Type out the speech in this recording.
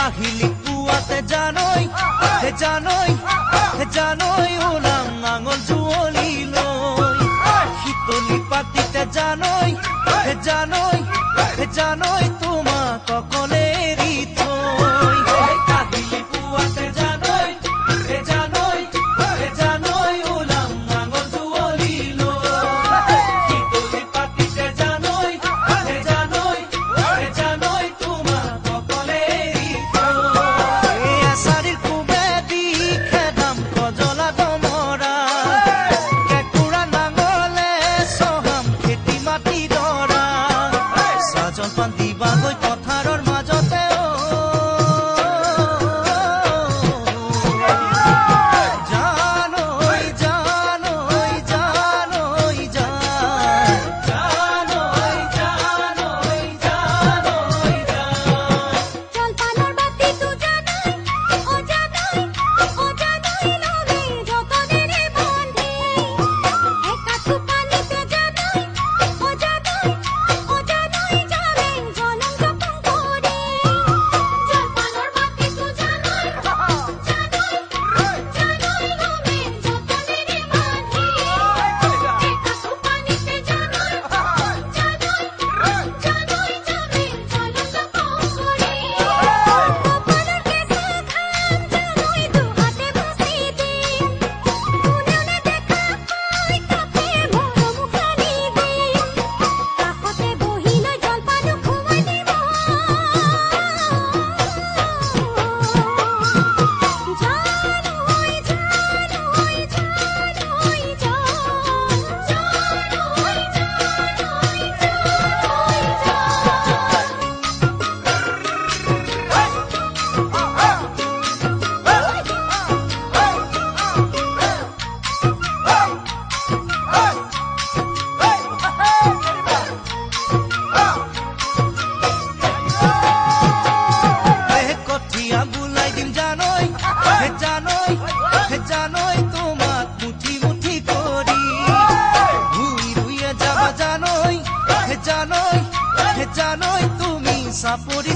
কাহিলি পুৱাতে জানৈ ওলাম নাঙল জুৱলি লৈ শীতলি পাতিতে জানৈ তোমাক অকলে এৰি থৈ কাহিলি পুৱাতে জানৈ ওলাম নাঙল জুৱলি লৈ শীতলি পাতিতে জানৈ তোমাক অকলে এৰি থৈ এছাৰিৰ কুবেদি খেদাম কজলা দমৰা কেঁকুৰা নাঙলে চহাম খেতি মাটি দৰা জলপান দিবাগৈ পথাৰৰ মাজতে জানৈ তোমাক মুঠি মুঠি কৰি ভুই ৰুইয়ে যাবা জানৈ তুমি চাপৰি